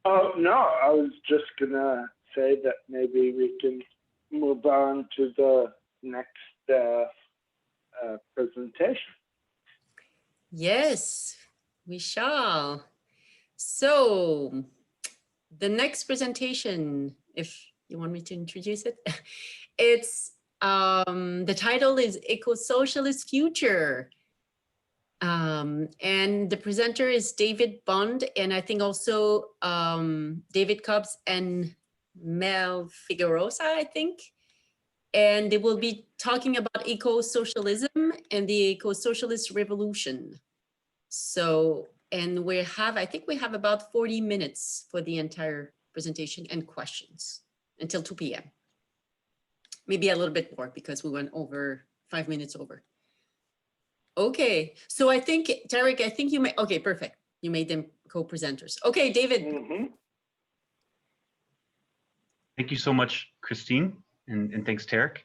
Oh, no, I was just going to say that maybe we can move on to the next presentation. Yes, we shall. So the next presentation, if you want me to introduce it, it's the title is Eco-Socialist Future. And the presenter is David Bond, and I think also David Cobb and Meleiza Figueroa, I think. And they will be talking about eco-socialism and the eco-socialist revolution. So, and I think we have about 40 minutes for the entire presentation and questions until 2 p.m. Maybe a little bit more because we went over 5 minutes over. Okay, so I think, Tarek, I think you made, okay, perfect. You made them co-presenters. Okay, David. Thank you so much, Christine, and thanks, Tarek.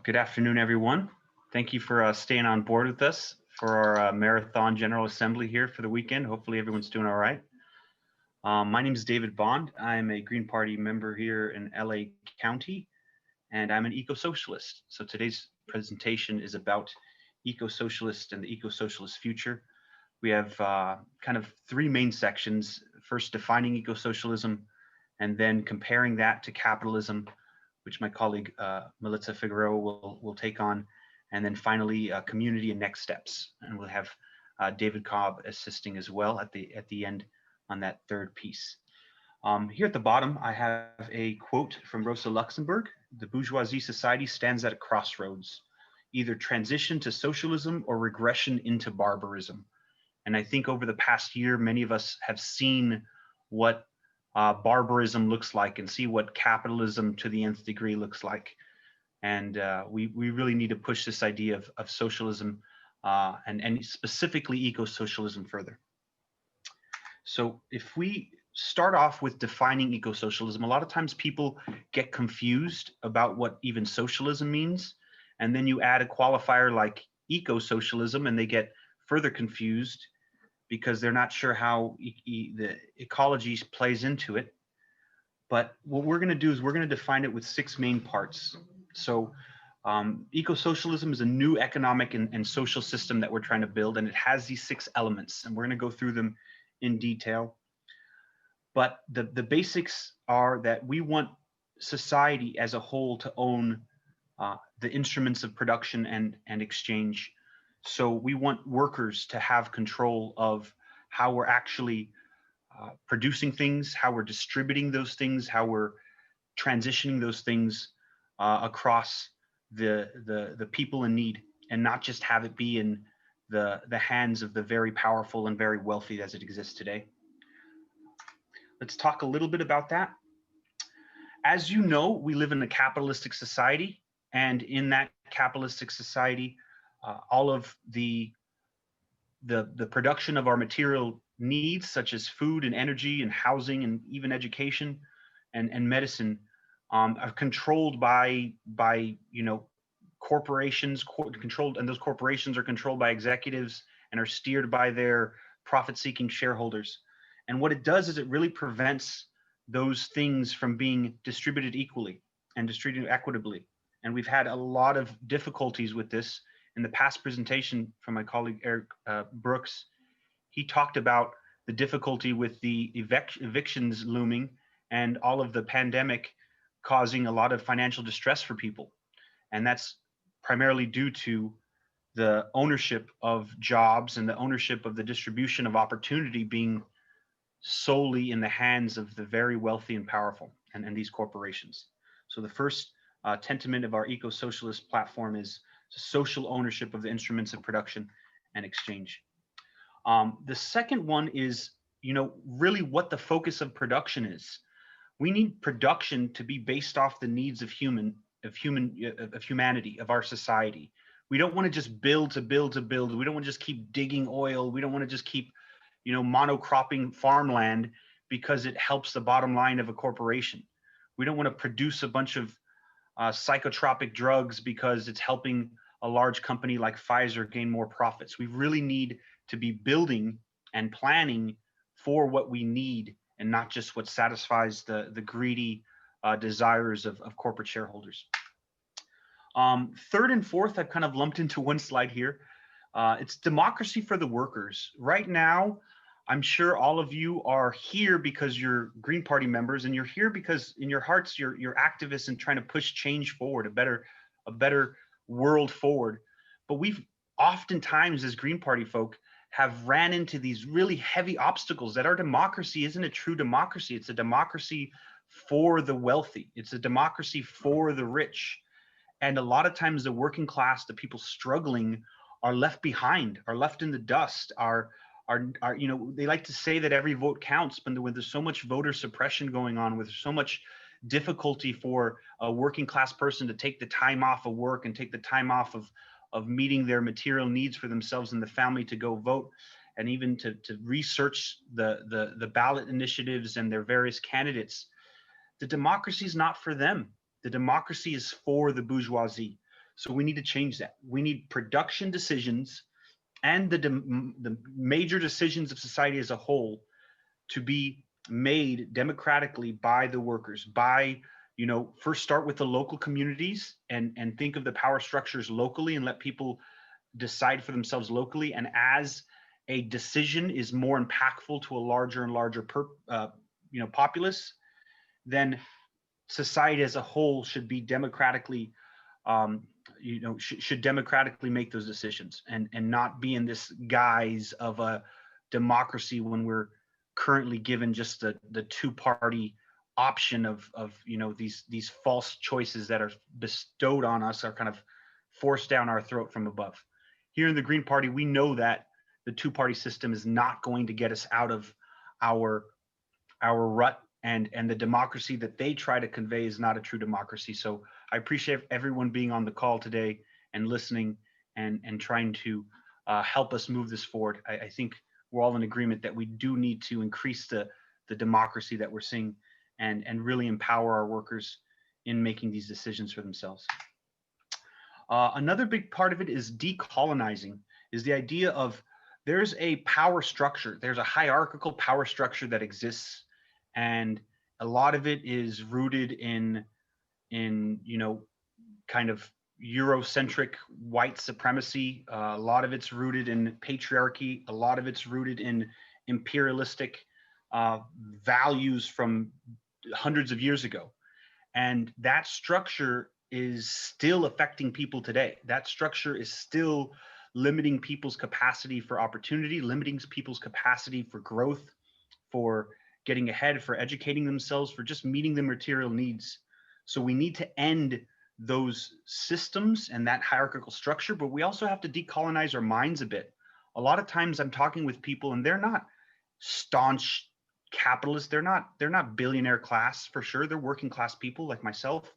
Good afternoon, everyone. Thank you for staying on board with us for our Marathon General Assembly here for the weekend. Hopefully everyone's doing all right. My name is David Bond. I'm a Green Party member here in LA County, and I'm an eco-socialist. So today's presentation is about eco-socialist and the eco-socialist future. We have kind of three main sections. First, defining eco-socialism, and then comparing that to capitalism, which my colleague Meleiza Figueroa will take on, and then finally community and next steps. And we'll have David Cobb assisting as well at the end on that third piece. Here at the bottom, I have a quote from Rosa Luxemburg: "The bourgeoisie society stands at a crossroads, either transition to socialism or regression into barbarism." And I think over the past year, many of us have seen what barbarism looks like and see what capitalism to the nth degree looks like. And we really need to push this idea of socialism and specifically eco-socialism further. So if we start off with defining eco-socialism, a lot of times people get confused about what even socialism means. And then you add a qualifier like eco-socialism and they get further confused because they're not sure how the ecology plays into it. But what we're going to do is we're going to define it with 6 main parts. So eco-socialism is a new economic and social system that we're trying to build, and it has these 6 elements, and we're going to go through them in detail. But the basics are that we want society as a whole to own the instruments of production and exchange. So we want workers to have control of how we're actually producing things, how we're distributing those things, how we're transitioning those things across the people in need, and not just have it be in the hands of the very powerful and very wealthy as it exists today. Let's talk a little bit about that. As you know, we live in a capitalistic society, and in that capitalistic society, all of the production of our material needs, such as food and energy and housing and even education and medicine, are controlled by corporations, and those corporations are controlled by executives and are steered by their profit-seeking shareholders. And what it does is it really prevents those things from being distributed equally and distributed equitably. And we've had a lot of difficulties with this. In the past presentation from my colleague Eric Brooks, he talked about the difficulty with the evictions looming and all of the pandemic causing a lot of financial distress for people. And that's primarily due to the ownership of jobs and the ownership of the distribution of opportunity being solely in the hands of the very wealthy and powerful and these corporations. So the first tenet of our eco-socialist platform is social ownership of the instruments of production and exchange. The second one is, really what the focus of production is. We need production to be based off the needs of humanity, of our society. We don't want to just build to build to build. We don't want to just keep digging oil. We don't want to just keep, monocropping farmland because it helps the bottom line of a corporation. We don't want to produce a bunch of psychotropic drugs because it's helping a large company like Pfizer gain more profits. We really need to be building and planning for what we need and not just what satisfies the greedy desires of corporate shareholders. Third and fourth, I've kind of lumped into one slide here. It's democracy for the workers. Right now, I'm sure all of you are here because you're Green Party members, and you're here because in your hearts you're activists and trying to push change forward, a better world forward. But we've oftentimes, as Green Party folk, have ran into these really heavy obstacles that our democracy isn't a true democracy. It's a democracy for the wealthy. It's a democracy for the rich. And a lot of times the working class, the people struggling, are left behind, are left in the dust, are you know, they like to say that every vote counts, but when there's so much voter suppression going on, with so much difficulty for a working class person to take the time off of work and take the time off of meeting their material needs for themselves and the family to go vote, and even to research the ballot initiatives and their various candidates, the democracy is not for them. The democracy is for the bourgeoisie. So we need to change that. We need production decisions and the major decisions of society as a whole to be made democratically by the workers, by, you know, first start with the local communities and think of the power structures locally and let people decide for themselves locally. And as a decision is more impactful to a larger and larger populace, then society as a whole should be democratically should democratically make those decisions and not be in this guise of a democracy when we're currently given just the two-party option of you know, these false choices that are bestowed on us, are kind of forced down our throat from above. Here in the Green Party, we know that the two-party system is not going to get us out of our rut, and the democracy that they try to convey is not a true democracy. So I appreciate everyone being on the call today and listening and trying to help us move this forward. I think we're all in agreement that we do need to increase the democracy that we're seeing and really empower our workers in making these decisions for themselves. Another big part of it is decolonizing, is the idea of there's a power structure, there's a hierarchical power structure that exists, and a lot of it is rooted in you know, kind of Eurocentric white supremacy. A lot of it's rooted in patriarchy. A lot of it's rooted in imperialistic values from hundreds of years ago. And that structure is still affecting people today. That structure is still limiting people's capacity for opportunity, limiting people's capacity for growth, for getting ahead, for educating themselves, for just meeting their material needs. So we need to end those systems and that hierarchical structure, but we also have to decolonize our minds a bit. A lot of times I'm talking with people and they're not staunch capitalists. They're not billionaire class for sure. They're working class people like myself,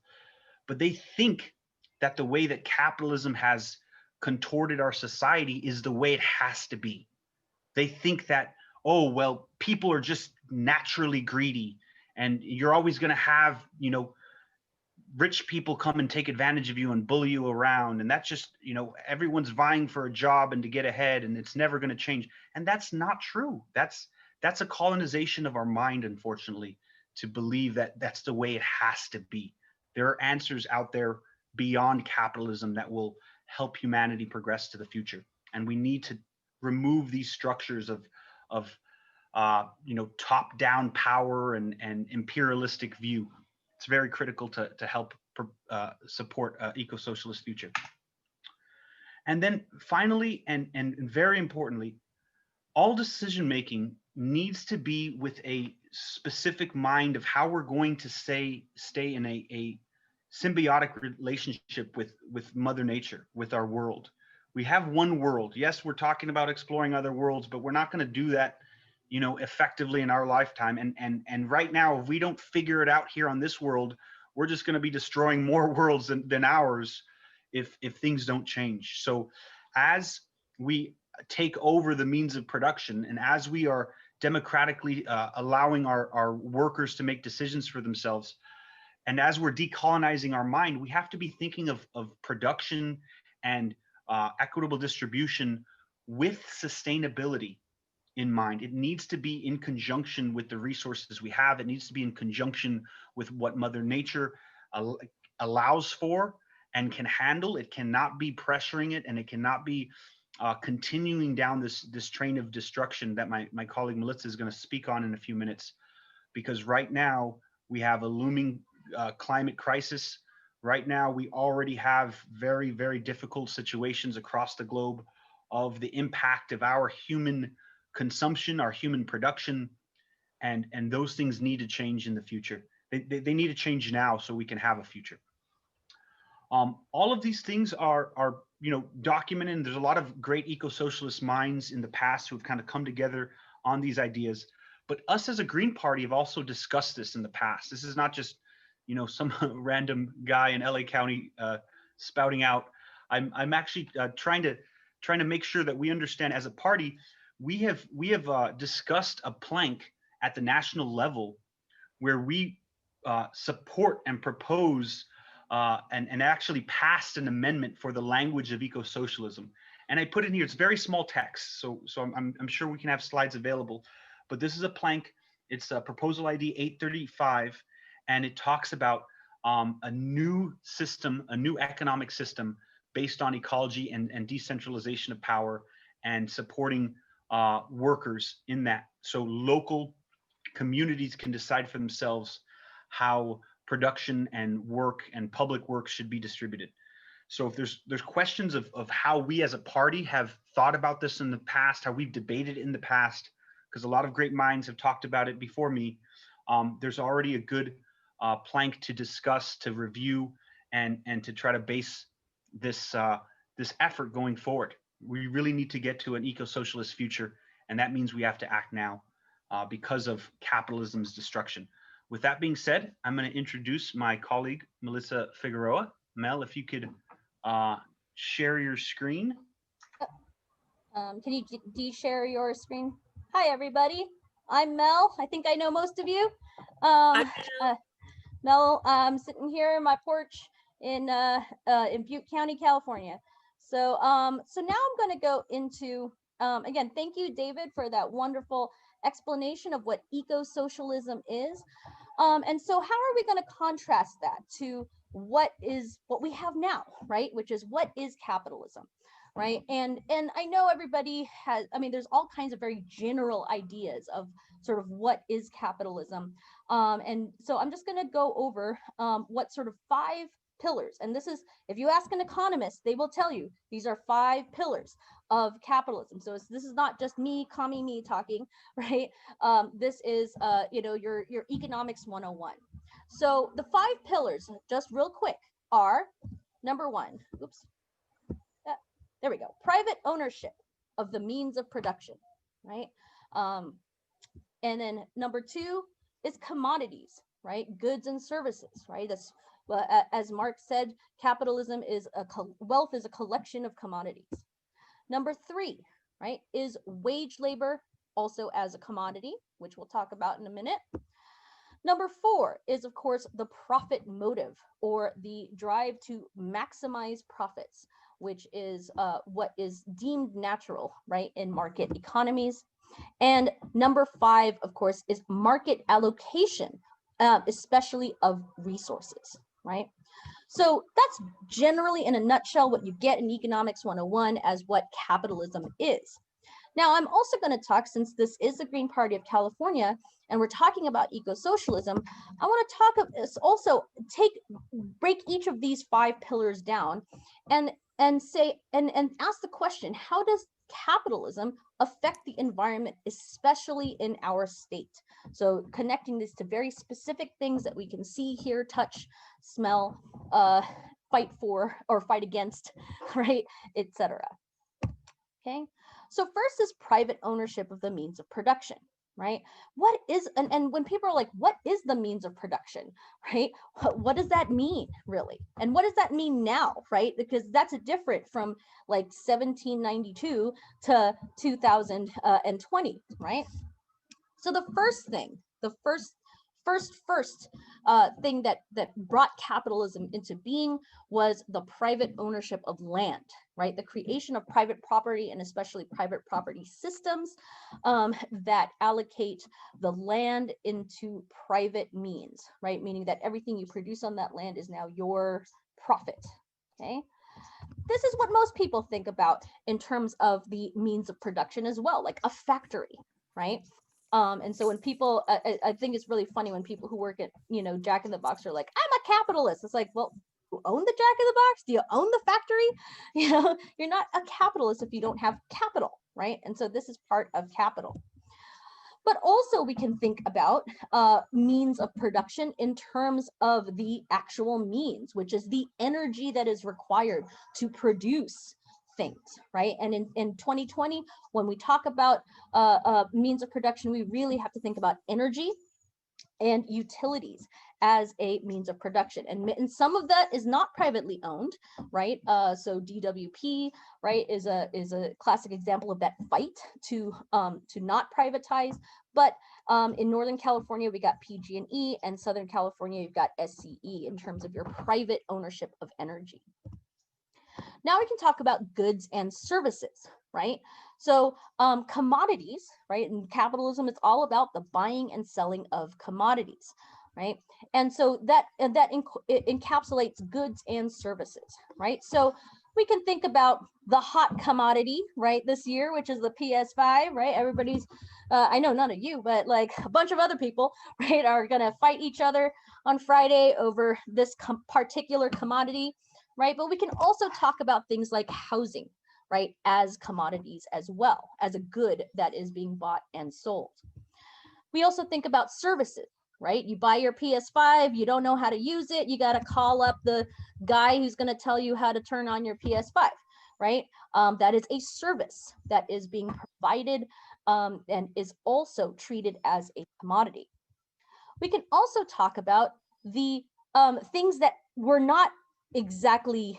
but they think that the way that capitalism has contorted our society is the way it has to be. They think that, oh, well, people are just naturally greedy and you're always going to have, you know, rich people come and take advantage of you and bully you around. And that's just, you know, everyone's vying for a job and to get ahead and it's never going to change. And that's not true. That's a colonization of our mind, unfortunately, to believe that that's the way it has to be. There are answers out there beyond capitalism that will help humanity progress to the future. And we need to remove these structures of you know, top-down power and imperialistic view. It's very critical to help support an eco-socialist future. And then finally, and very importantly, all decision-making needs to be with a specific mind of how we're going to stay in a symbiotic relationship with Mother Nature, with our world. We have one world. Yes, we're talking about exploring other worlds, but we're not going to do that, you know, effectively in our lifetime. And right now, if we don't figure it out here on this world, we're just going to be destroying more worlds than ours if things don't change. So as we take over the means of production and as we are democratically allowing our workers to make decisions for themselves, and as we're decolonizing our mind, we have to be thinking of production and equitable distribution with sustainability in mind. It needs to be in conjunction with the resources we have. It needs to be in conjunction with what Mother Nature allows for and can handle. It cannot be pressuring it, and it cannot be continuing down this train of destruction that my colleague Meleiza is going to speak on in a few minutes. Because right now we have a looming climate crisis. Right now we already have very, very difficult situations across the globe of the impact of our human consumption, our human production, and those things need to change in the future. They need to change now so we can have a future. All of these things are documented, and there's a lot of great eco-socialist minds in the past who have kind of come together on these ideas. But us as a Green Party have also discussed this in the past. This is not just, some random guy in LA County spouting out. I'm actually trying to make sure that we understand as a party, we have discussed a plank at the national level where we support and propose and actually passed an amendment for the language of eco-socialism. And I put in here, it's very small text, so I'm sure we can have slides available. But this is a plank. It's a proposal ID 835, and it talks about a new system, a new economic system based on ecology and decentralization of power and supporting workers in that. So local communities can decide for themselves how production and work and public work should be distributed. So if there's questions of how we as a party have thought about this in the past, how we've debated in the past, because a lot of great minds have talked about it before me, there's already a good plank to discuss, to review, and to try to base this effort going forward. We really need to get to an eco-socialist future, and that means we have to act now because of capitalism's destruction. With that being said, I'm going to introduce my colleague, Meleiza Figueroa. Mel, if you could share your screen. Can you share your screen? Hi, everybody. I'm Mel. I think I know most of you. Mel, I'm sitting here in my porch in Butte County, California. So so now I'm going to go into, again, thank you, David, for that wonderful explanation of what eco-socialism is. And so how are we going to contrast that to what we have now, right? Which is, what is capitalism, right? And I know everybody has, there's all kinds of very general ideas of sort of what is capitalism. And so I'm just going to go over what sort of 5 pillars. And this is, if you ask an economist, they will tell you these are 5 pillars of capitalism. So this is not just commie me talking, right? This is your economics 101. So the 5 pillars, just real quick, are number 1. Oops. There we go. Private ownership of the means of production, right? And then number 2 is commodities, right? Goods and services, right? That's, well, as Mark said, capitalism is wealth is a collection of commodities. Number 3, right, is wage labor, also as a commodity, which we'll talk about in a minute. Number 4 is, of course, the profit motive, or the drive to maximize profits, which is what is deemed natural, right, in market economies. And number 5, of course, is market allocation, especially of resources, right? So that's generally, in a nutshell, what you get in Economics 101 as what capitalism is. Now, I'm also going to talk, since this is the Green Party of California, and we're talking about eco-socialism, I want to also break each of these 5 pillars down and say, and ask the question, how does capitalism affect the environment, especially in our state? So connecting this to very specific things that we can see, hear, touch, smell, fight for or fight against, right, etc. Okay, so first is private ownership of the means of production, right? What is, and when people are like, what is the means of production, right? What does that mean, really? And what does that mean now, right? Because that's different from like 1792 to 2020, right? So the first first thing that brought capitalism into being was the private ownership of land, right? The creation of private property, and especially private property systems that allocate the land into private means, right? Meaning that everything you produce on that land is now your profit, okay? This is what most people think about in terms of the means of production as well, like a factory, right? And so when people, I think it's really funny when people who work at, Jack in the Box are like, I'm a capitalist. It's like, well, you own the Jack in the Box? Do you own the factory? You're not a capitalist if you don't have capital, right? And so this is part of capital. But also we can think about means of production in terms of the actual means, which is the energy that is required to produce things, right? And in 2020, when we talk about means of production, we really have to think about energy and utilities as a means of production, and some of that is not privately owned, right? So DWP, right, is a classic example of that fight to not privatize. But in Northern California, we got PG&E, and Southern California, you've got SCE in terms of your private ownership of energy. Now we can talk about goods and services, right? So commodities, right? In capitalism, it's all about the buying and selling of commodities, right? And so that encapsulates goods and services, right? So we can think about the hot commodity, right, this year, which is the PS5, right? Everybody's, I know none of you, but like a bunch of other people, right, are gonna fight each other on Friday over this particular commodity, right? But we can also talk about things like housing, right, as commodities as well, as a good that is being bought and sold. We also think about services, right? You buy your PS5, you don't know how to use it, you got to call up the guy who's going to tell you how to turn on your PS5, right? That is a service that is being provided and is also treated as a commodity. We can also talk about the things that were not exactly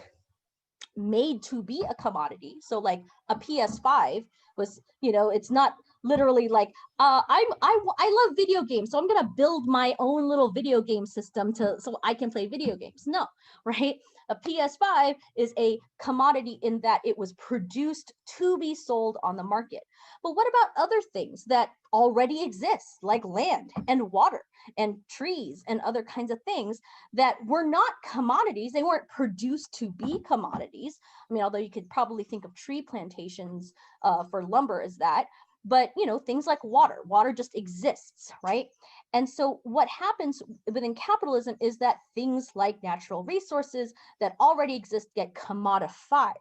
made to be a commodity. So like a PS5 was, it's not literally like I love video games, so I'm gonna build my own little video game system so I can play video games. No, right? A PS5 is a commodity in that it was produced to be sold on the market. But what about other things that already exist, like land and water and trees and other kinds of things that were not commodities? They weren't produced to be commodities. I mean, although you could probably think of tree plantations for lumber as that, but things like water just exists, right? And so what happens within capitalism is that things like natural resources that already exist get commodified,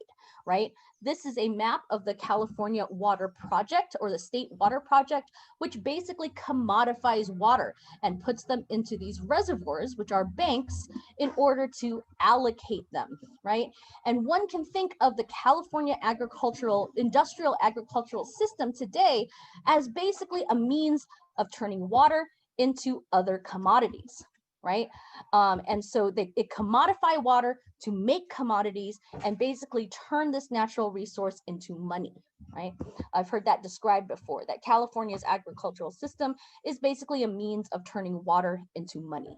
right? This is a map of the California Water Project, or the State Water Project, which basically commodifies water and puts them into these reservoirs, which are banks, in order to allocate them, right? And one can think of the California industrial agricultural system today as basically a means of turning water into other commodities, right? And so it commodify water to make commodities and basically turn this natural resource into money, right? I've heard that described before, that California's agricultural system is basically a means of turning water into money.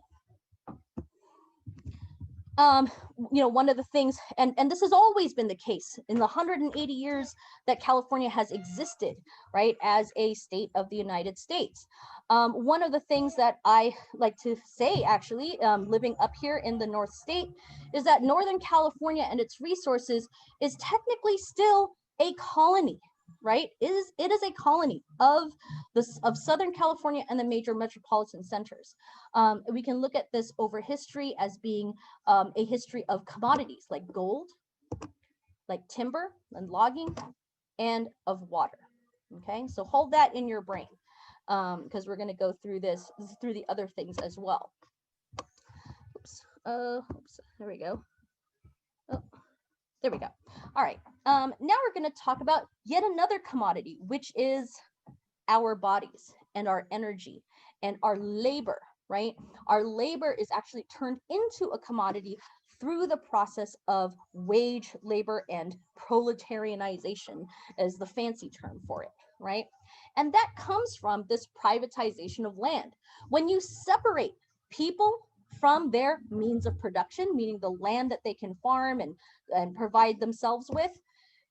One of the things, and this has always been the case in the 180 years that California has existed, right, as a state of the United States. One of the things that I like to say, actually, living up here in the North State, is that Northern California and its resources is technically still a colony, right? It is a colony of Southern California and the major metropolitan centers. We can look at this over history as being a history of commodities like gold, like timber and logging, and of water. Okay, so hold that in your brain, because we're going to go through through the other things as well. Oops. There we go. Oh, there we go. All right. Now we're going to talk about yet another commodity, which is our bodies and our energy and our labor, right? Our labor is actually turned into a commodity through the process of wage labor and proletarianization, is the fancy term for it, right? And that comes from this privatization of land. When you separate people from their means of production, meaning the land that they can farm and provide themselves with,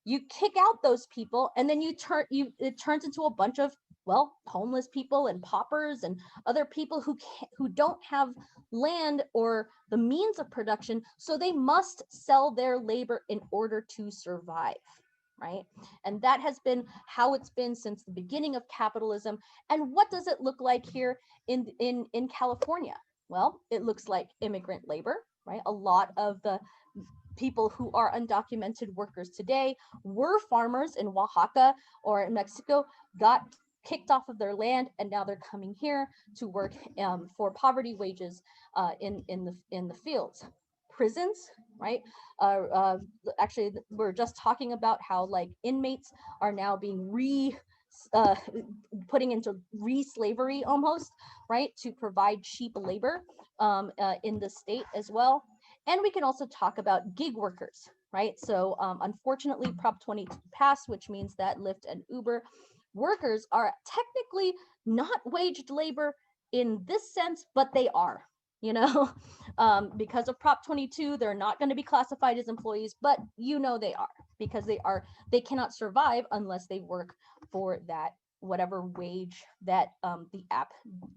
you kick out those people, and then it turns into a bunch of, well, homeless people and paupers and other people who don't have land or the means of production, so they must sell their labor in order to survive, right? And that has been how it's been since the beginning of capitalism. And what does it look like here in California? Well, it looks like immigrant labor, right? A lot of the people who are undocumented workers today were farmers in Oaxaca or in Mexico, got kicked off of their land, and now they're coming here to work for poverty wages in the fields. Prisons, right? Actually, we're just talking about how like inmates are now being putting into re-slavery almost, right, to provide cheap labor in the state as well. And we can also talk about gig workers, right? So unfortunately, Prop 22 passed, which means that Lyft and Uber workers are technically not waged labor in this sense, but they are, you know, because of Prop 22, they're not going to be classified as employees, but you know they are, because they cannot survive unless they work for that whatever wage that the app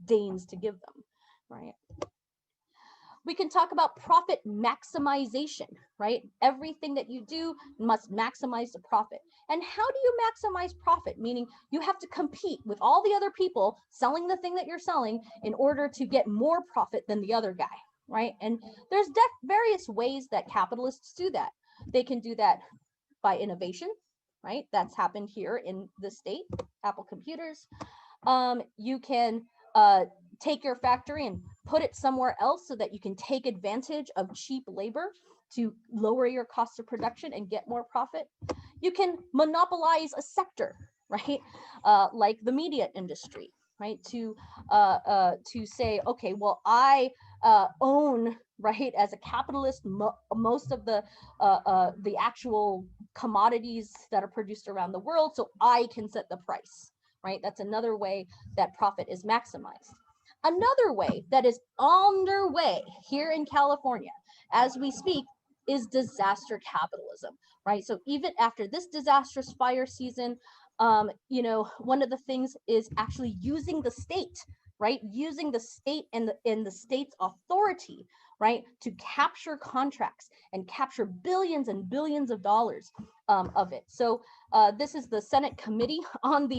deigns to give them, right? We can talk about profit maximization, right? Everything that you do must maximize the profit. And how do you maximize profit? Meaning you have to compete with all the other people selling the thing that you're selling in order to get more profit than the other guy, right? And there's various ways that capitalists do that. They can do that by innovation, right? That's happened here in the state, Apple Computers. You can take your factory and put it somewhere else so that you can take advantage of cheap labor to lower your cost of production and get more profit. You can monopolize a sector, right? Like the media industry, right? To say, okay, well, I own, right, as a capitalist, most of the actual commodities that are produced around the world, so I can set the price, right? That's another way that profit is maximized. Another way that is underway here in California as we speak is disaster capitalism, right? So even after this disastrous fire season, you know, one of the things is actually using the state, right? Using the state and the state's authority, right, to capture contracts and capture billions and billions of dollars of it. So this is the Senate Committee on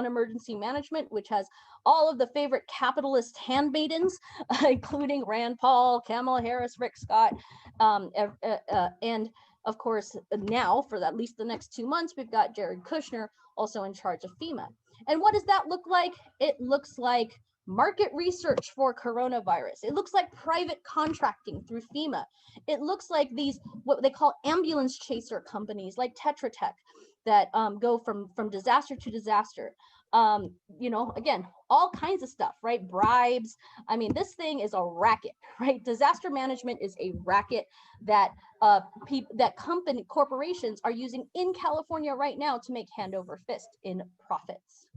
Emergency Management, which has all of the favorite capitalist handmaidens, including Rand Paul, Kamala Harris, Rick Scott, and of course, now for at least the next 2 months, we've got Jared Kushner also in charge of FEMA. And what does that look like? It looks like market research for coronavirus. It looks like private contracting through FEMA. It looks like these, what they call ambulance chaser companies like Tetra Tech that go from disaster to disaster. You know, again, all kinds of stuff, right? Bribes. I mean, this thing is a racket, right? Disaster management is a racket that corporations are using in California right now to make hand over fist in profits.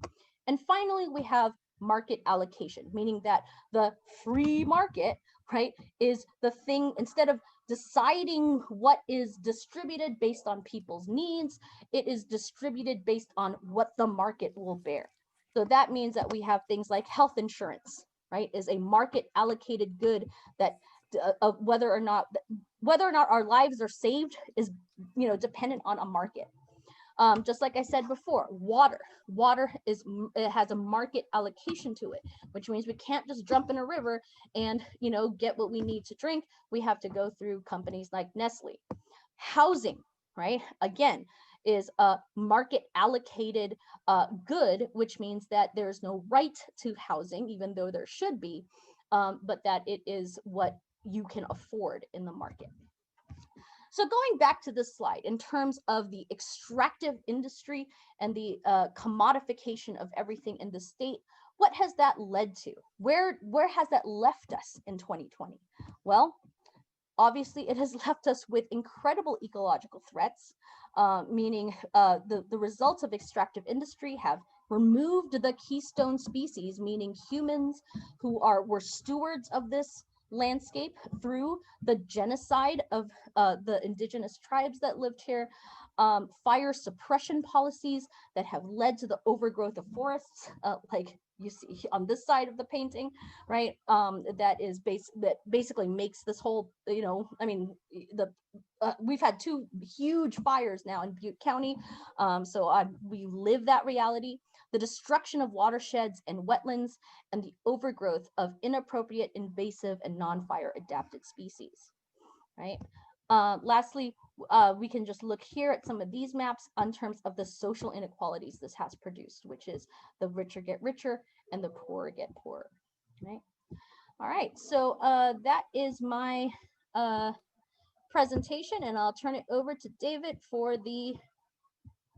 And finally, we have market allocation, meaning that the free market, right, is the thing, instead of deciding what is distributed based on people's needs, it is distributed based on what the market will bear. So that means that we have things like health insurance, right, is a market allocated good that whether or not our lives are saved is, you know, dependent on a market. Just like I said before, water it has a market allocation to it, which means we can't just jump in a river and, you know, get what we need to drink. We have to go through companies like Nestle. Housing, right, again, is a market allocated good, which means that there's no right to housing, even though there should be, but that it is what you can afford in the market. So going back to this slide, in terms of the extractive industry and the commodification of everything in the state, what has that led to? Where has that left us in 2020? Well, Obviously, it has left us with incredible ecological threats, meaning the results of extractive industry have removed the keystone species, meaning humans who were stewards of this landscape through the genocide of the indigenous tribes that lived here, fire suppression policies that have led to the overgrowth of forests, like you see on this side of the painting, right? That basically makes this whole, I mean, we've had 2 huge fires now in Butte County, so we live that reality. The destruction of watersheds and wetlands, and the overgrowth of inappropriate, invasive, and non-fire adapted species, right? Lastly, we can just look here at some of these maps in terms of the social inequalities this has produced, which is the richer get richer and the poorer get poorer, right? All right, so that is my presentation, and I'll turn it over to David for the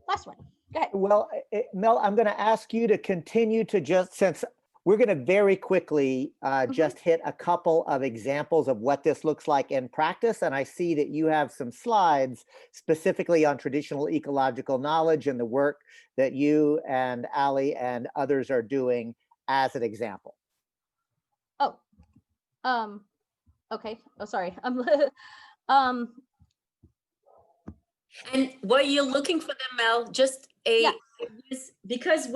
last one. Go ahead. Well, Mel, I'm going to ask you to continue to since we're going to very quickly just hit a couple of examples of what this looks like in practice. And I see that you have some slides specifically on traditional ecological knowledge and the work that you and Ali and others are doing as an example. Oh, okay. Oh, sorry. And while you're looking for them, Mel, just because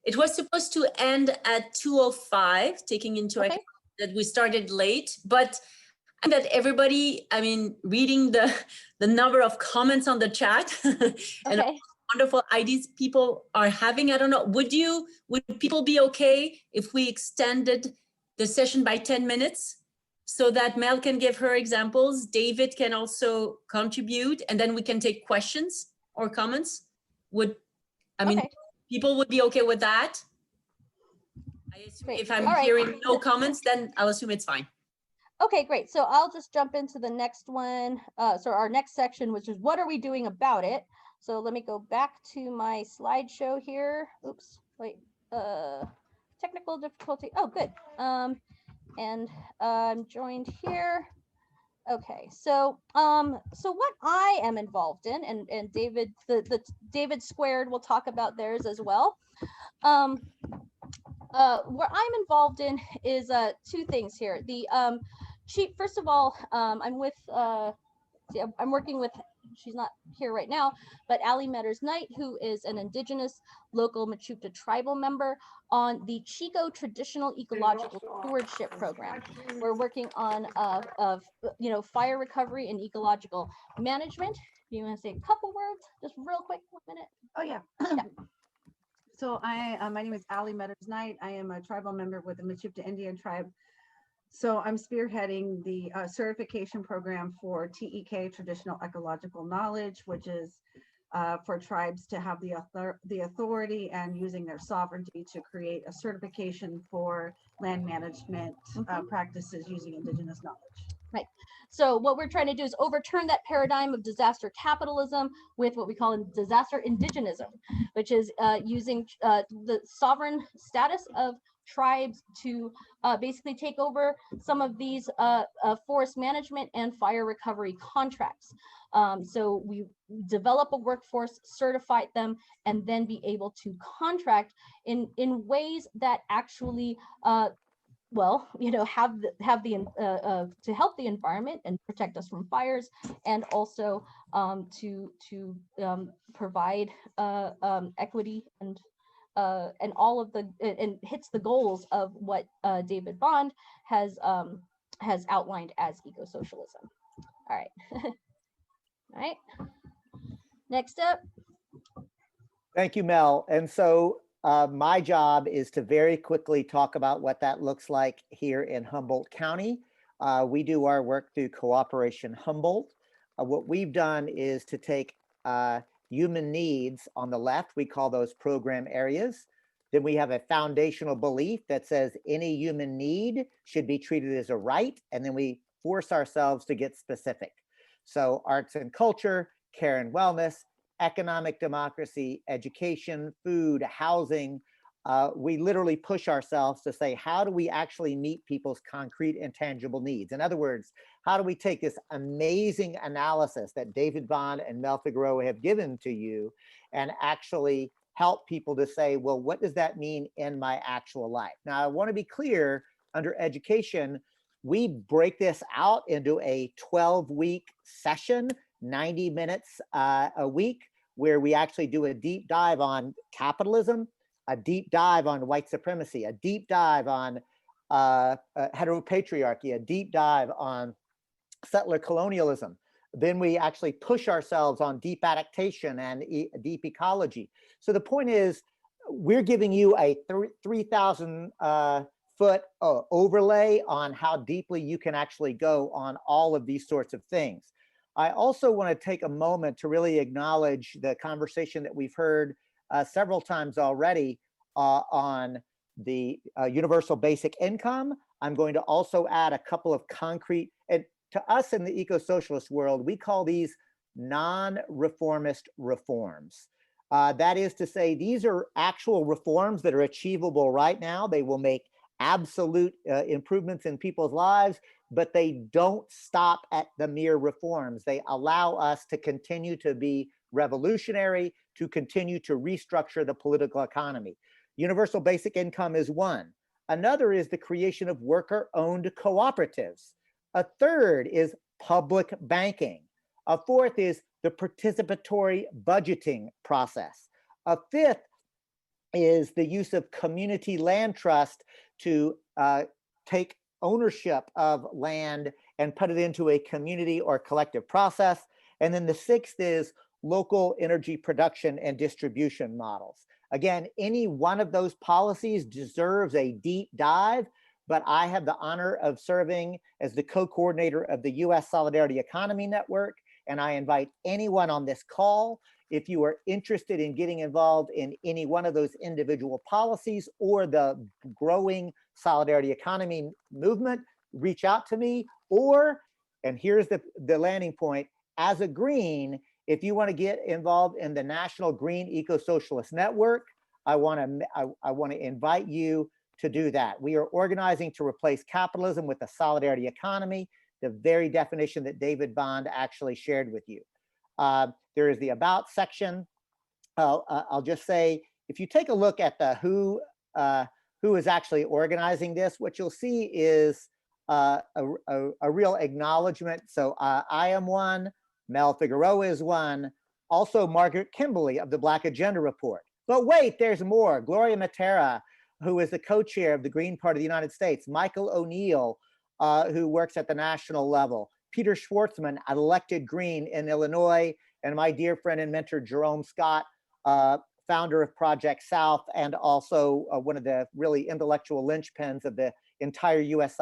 it was supposed to end at 2:05, taking into account that we started late, but and that everybody, I mean, reading the number of comments on the chat and wonderful ideas people are having, I don't know, would people be okay if we extended the session by 10 minutes? So that Mel can give her examples, David can also contribute, and then we can take questions or comments. People would be okay with that? I assume if I'm hearing no comments, then I'll assume it's fine. Okay, great. So I'll just jump into the next one. So our next section, which is what are we doing about it? So let me go back to my slideshow here. Oops, wait, technical difficulty. Oh, good. And I'm joined here. Okay, so what I am involved in, and David, the David Squared will talk about theirs as well. What I'm involved in is 2 things here. The first of all, I'm with I'm working with, she's not here right now, but Ali Metters Knight, who is an indigenous local Mechoopda tribal member on the Chico Traditional Ecological Stewardship Program. We're working on fire recovery and ecological management. You want to say a couple words, just real quick, 1 minute? Oh yeah. So my name is Ali Metters Knight. I am a tribal member with the Mechoopda Indian tribe. So I'm spearheading the certification program for TEK, Traditional Ecological Knowledge, which is for tribes to have the authority and using their sovereignty to create a certification for land management practices using indigenous knowledge. Right. So what we're trying to do is overturn that paradigm of disaster capitalism with what we call disaster indigenism, which is using the sovereign status of tribes to basically take over some of these forest management and fire recovery contracts. So we develop a workforce, certify them, and then be able to contract in ways that actually to help the environment and protect us from fires, and also to provide equity and all of and hits the goals of what David Bond has outlined as eco-socialism. All right. All right. Next up. Thank you, Mel. And so my job is to very quickly talk about what that looks like here in Humboldt County. We do our work through Cooperation Humboldt. What we've done is to take human needs on the left, we call those program areas. Then we have a foundational belief that says any human need should be treated as a right. And then we force ourselves to get specific. So arts and culture, care and wellness, economic democracy, education, food, housing, we literally push ourselves to say, how do we actually meet people's concrete and tangible needs? In other words, how do we take this amazing analysis that David Bond and Mel Figueroa have given to you and actually help people to say, well, what does that mean in my actual life? Now, I want to be clear, under education, we break this out into a 12-week session, 90 minutes a week, where we actually do a deep dive on capitalism, a deep dive on white supremacy, a deep dive on heteropatriarchy, a deep dive on settler colonialism. Then we actually push ourselves on deep adaptation and deep ecology. So the point is, we're giving you a 3,000 foot overlay on how deeply you can actually go on all of these sorts of things. I also want to take a moment to really acknowledge the conversation that we've heard several times already on the universal basic income. I'm going to also add a couple of concrete, and to us in the eco-socialist world, we call these non-reformist reforms. That is to say, these are actual reforms that are achievable right now. They will make absolute improvements in people's lives, but they don't stop at the mere reforms. They allow us to continue to be revolutionary, to continue to restructure the political economy. Universal basic income is one. Another is the creation of worker-owned cooperatives. A third is public banking. A fourth is the participatory budgeting process. A fifth is the use of community land trust to take ownership of land and put it into a community or collective process. And then the sixth is local energy production and distribution models. Again, any one of those policies deserves a deep dive, but I have the honor of serving as the co-coordinator of the U.S. Solidarity Economy Network, and I invite anyone on this call, if you are interested in getting involved in any one of those individual policies or the growing solidarity economy movement, reach out to me. Or, and here's the landing point, as a Green, if you want to get involved in the National Green Eco-Socialist Network, I want to invite you to do that. We are organizing to replace capitalism with a solidarity economy, the very definition that David Bond actually shared with you. There is the About section. I'll just say, if you take a look at the who is actually organizing this, what you'll see is a real acknowledgement. So I am one, Mel Figueroa is one, also Margaret Kimberly of the Black Agenda Report. But wait, there's more. Gloria Matera, who is the co-chair of the Green Party of the United States, Michael O'Neill, who works at the national level, Peter Schwartzman, an elected Green in Illinois, and my dear friend and mentor, Jerome Scott, founder of Project South, and also one of the really intellectual linchpins of the entire US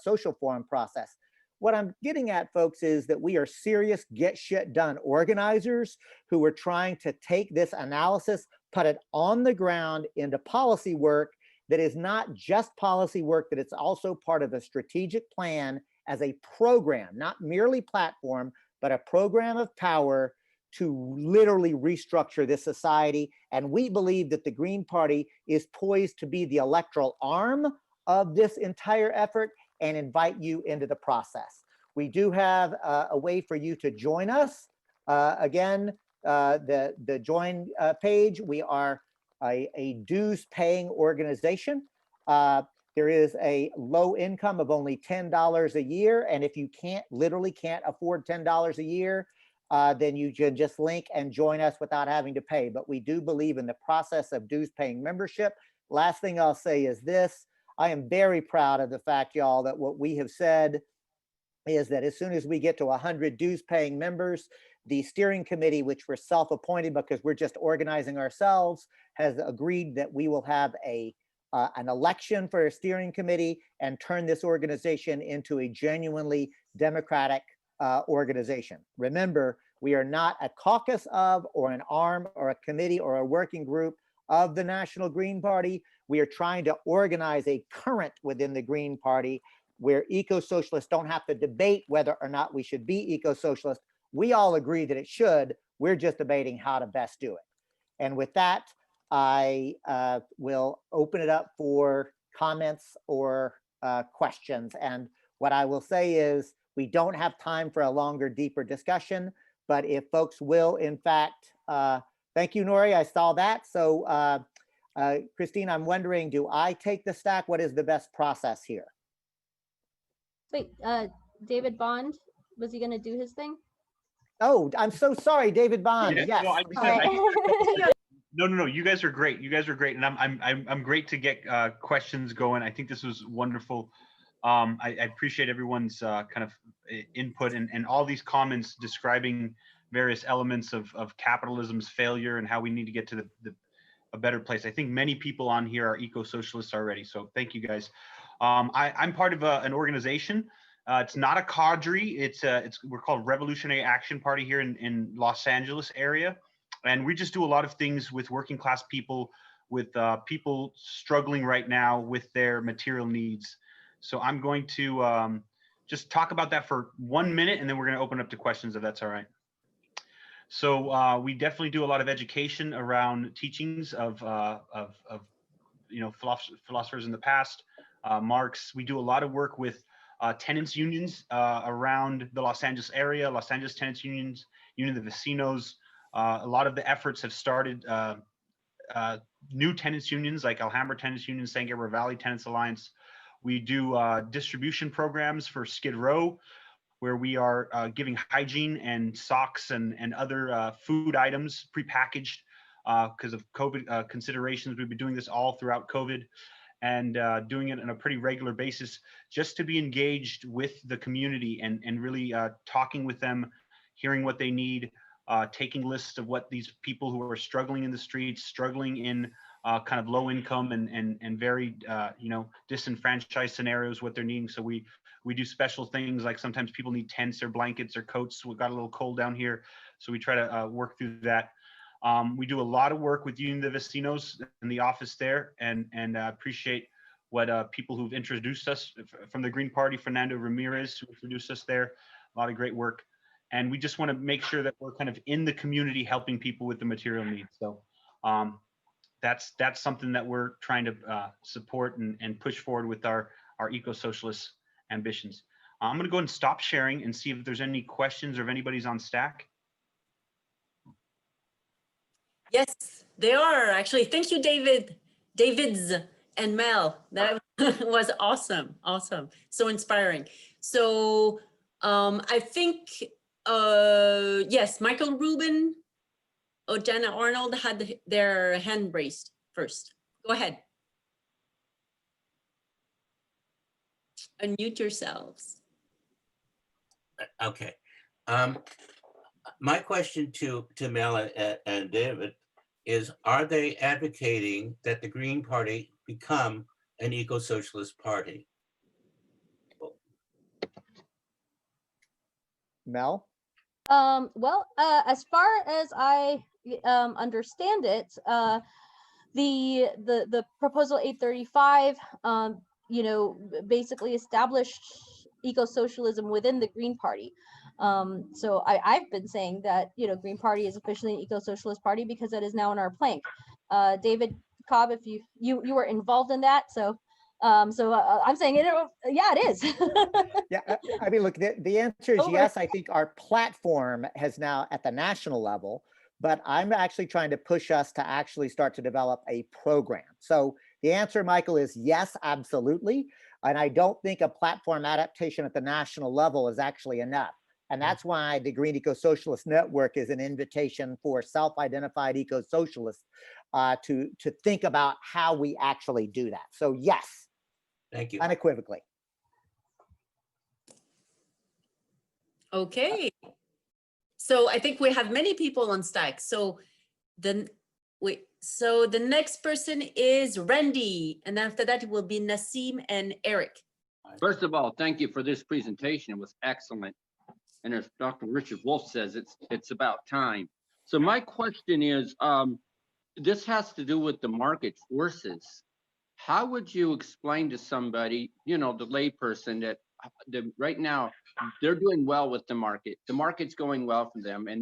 social forum process. What I'm getting at, folks, is that we are serious get shit done organizers who are trying to take this analysis, put it on the ground into policy work that is not just policy work, that it's also part of a strategic plan as a program, not merely platform, but a program of power to literally restructure this society. And we believe that the Green Party is poised to be the electoral arm of this entire effort and invite you into the process. We do have a way for you to join us. Again, the join page, we are a dues paying organization. There is a low income of only $10 a year. And if you literally can't afford $10 a year, then you can just link and join us without having to pay. But we do believe in the process of dues paying membership. Last thing I'll say is this: I am very proud of the fact, y'all, that what we have said is that as soon as we get to 100 dues paying members, the steering committee, which we're self-appointed because we're just organizing ourselves, has agreed that we will have an election for a steering committee and turn this organization into a genuinely democratic organization. Remember, we are not a caucus of, or an arm, or a committee, or a working group of the National Green Party. We are trying to organize a current within the Green Party where eco-socialists don't have to debate whether or not we should be eco-socialist. We all agree that it should. We're just debating how to best do it. And with that, I will open it up for comments or questions. And what I will say is we don't have time for a longer, deeper discussion, but if folks will, in fact, thank you, Nori, I saw that. So Christine, I'm wondering, do I take the stack? What is the best process here? Wait, David Bond, was he gonna do his thing? Oh, I'm so sorry, David Bond. Yeah, Yes. no, All right. No. You guys are great. You guys are great, and I'm great to get questions going. I think this was wonderful. I appreciate everyone's kind of input and all these comments describing various elements of capitalism's failure and how we need to get to a better place. I think many people on here are eco-socialists already, so thank you guys. I'm part of an organization. It's not a cadre. We're called Revolutionary Action Party here in Los Angeles area. And we just do a lot of things with working class people, with people struggling right now with their material needs. So I'm going to just talk about that for 1 minute, and then we're going to open up to questions if that's all right. So we definitely do a lot of education around teachings of philosophers in the past, Marx. We do a lot of work with tenants unions around the Los Angeles area, Los Angeles Tenants Unions, Union of the Vecinos. A lot of the efforts have started new tenants unions like Alhambra Tenants Union, San Gabriel Valley Tenants Alliance. We do distribution programs for Skid Row, where we are giving hygiene and socks and other food items prepackaged because of COVID considerations. We've been doing this all throughout COVID and doing it on a pretty regular basis just to be engaged with the community and really talking with them, hearing what they need, taking lists of what these people who are struggling in the streets, struggling in kind of low income and very disenfranchised scenarios, what they're needing. So we do special things like sometimes people need tents or blankets or coats. We've got a little cold down here, so we try to work through that. We do a lot of work with Union of the Vecinos in the office there, and appreciate what people who've introduced us from the Green Party, Fernando Ramirez, who introduced us there. A lot of great work. And we just want to make sure that we're kind of in the community helping people with the material needs. So that's something that we're trying to support and push forward with our eco-socialist ambitions. I'm going to go ahead and stop sharing and see if there's any questions or if anybody's on stack. Yes, they are actually. Thank you, Davids and Mel. That was awesome. Awesome. So inspiring. So I think, yes, Michael Rubin or Jana Arnold had their hand raised first. Go ahead. Unmute yourselves. Okay. My question to Mel and David is, are they advocating that the Green Party become an eco-socialist party? Mel? Well, as far as I understand it, the proposal 835, basically established eco-socialism within the Green Party. So I've been saying that, Green Party is officially an eco-socialist party because that is now in our plank. David Cobb, if you were involved in that, so I'm saying it. Yeah, it is. Yeah, I mean, look, the answer is yes. I think our platform has now at the national level, but I'm actually trying to push us to actually start to develop a program. So the answer, Michael, is yes, absolutely. And I don't think a platform adaptation at the national level is actually enough. And that's why the Green Eco-Socialist Network is an invitation for self-identified eco-socialists to think about how we actually do that. So yes. Thank you. Unequivocally. Okay. So I think we have many people on stack. So the next person is Randy, and after that it will be Nassim and Eric. First of all, thank you for this presentation. It was excellent. And as Dr. Richard Wolff says, it's about time. So my question is, this has to do with the market forces. How would you explain to somebody, the layperson, that right now they're doing well with the market. The market's going well for them, and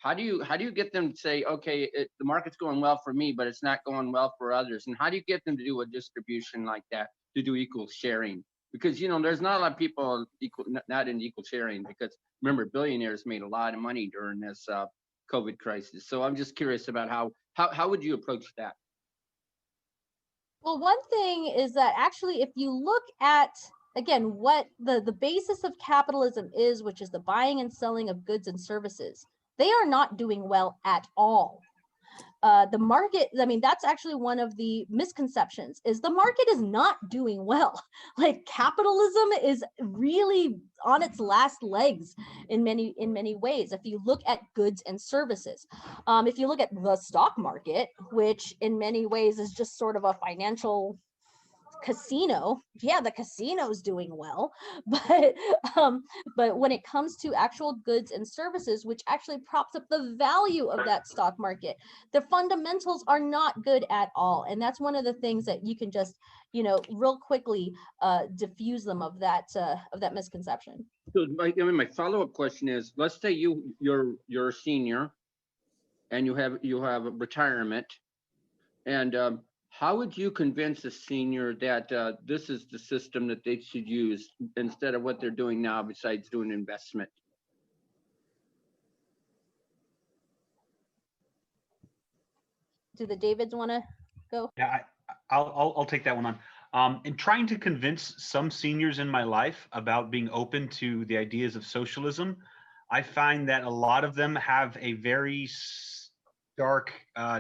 How do you get them to say, okay, the market's going well for me, but it's not going well for others? And how do you get them to do a distribution like that, to do equal sharing? Because, you know, there's not a lot of people not in equal sharing, because remember, billionaires made a lot of money during this COVID crisis. So I'm just curious about how would you approach that? Well, one thing is that actually, if you look at, again, what the basis of capitalism is, which is the buying and selling of goods and services, they are not doing well at all. The market, I mean, that's actually one of the misconceptions, is the market is not doing well. Like, capitalism is really on its last legs in many ways. If you look at goods and services, if you look at the stock market, which in many ways is just sort of a financial casino, yeah, the casino's doing well, but when it comes to actual goods and services, which actually props up the value of that stock market, the fundamentals are not good at all. And that's one of the things that you can just, you know, real quickly diffuse them of that misconception. So my follow-up question is, let's say you're a senior and you have a retirement, and how would you convince a senior that this is the system that they should use instead of what they're doing now, besides doing investment? Do the Davids want to go? Yeah, I'll take that one on. In trying to convince some seniors in my life about being open to the ideas of socialism, I find that a lot of them have a very stark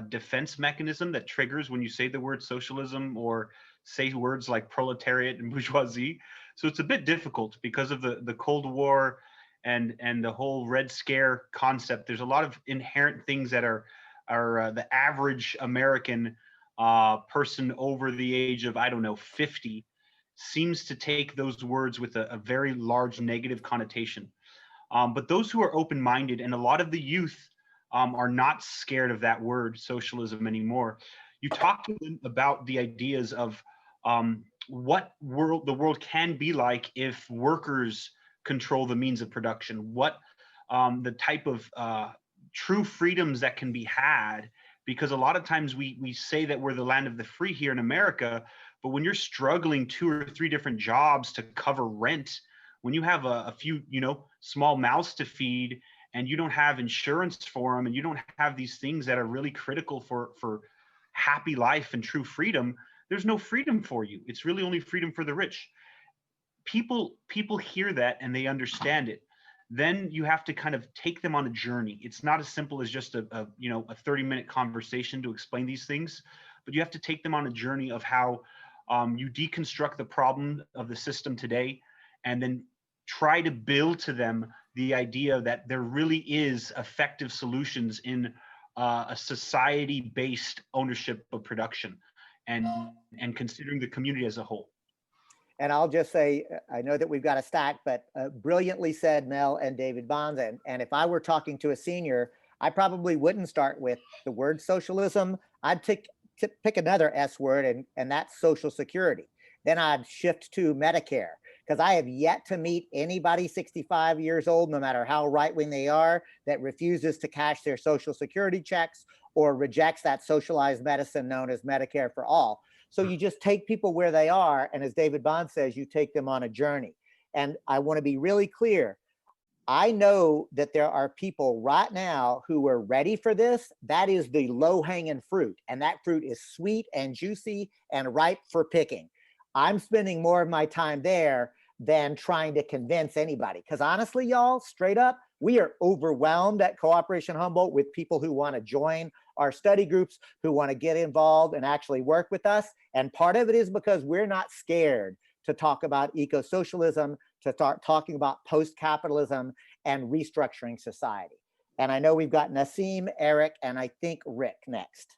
defense mechanism that triggers when you say the word socialism or say words like proletariat and bourgeoisie. So it's a bit difficult because of the Cold War and the whole Red Scare concept. There's a lot of inherent things that are the average American person over the age of, I don't know, 50 seems to take those words with a very large negative connotation. But those who are open-minded, and a lot of the youth are not scared of that word socialism anymore. You talk to them about the ideas of what the world can be like if workers control the means of production, what the type of true freedoms that can be had, because a lot of times we say that we're the land of the free here in America, but when you're struggling 2 or 3 different jobs to cover rent, when you have a few, you know, small mouths to feed, and you don't have insurance for them, and you don't have these things that are really critical for happy life and true freedom, there's no freedom for you. It's really only freedom for the rich. People hear that and they understand it. Then you have to kind of take them on a journey. It's not as simple as just a 30-minute conversation to explain these things, but you have to take them on a journey of how you deconstruct the problem of the system today, and then try to build to them the idea that there really is effective solutions in a society-based ownership of production and considering the community as a whole. And I'll just say, I know that we've got a stack, but brilliantly said, Mel and David Bonds. And if I were talking to a senior, I probably wouldn't start with the word socialism. I'd pick another S word, and that's Social Security. Then I'd shift to Medicare, because I have yet to meet anybody 65 years old, no matter how right-wing they are, that refuses to cash their Social Security checks or rejects that socialized medicine known as Medicare for all. So you just take people where they are, and as David Bond says, you take them on a journey. And I want to be really clear. I know that there are people right now who are ready for this. That is the low-hanging fruit, and that fruit is sweet and juicy and ripe for picking. I'm spending more of my time there than trying to convince anybody. Because honestly, y'all, straight up, we are overwhelmed at Cooperation Humboldt with people who want to join our study groups, who want to get involved and actually work with us. And part of it is because we're not scared to talk about eco-socialism, to start talking about post-capitalism and restructuring society. And I know we've got Nassim, Eric, and I think Rick next.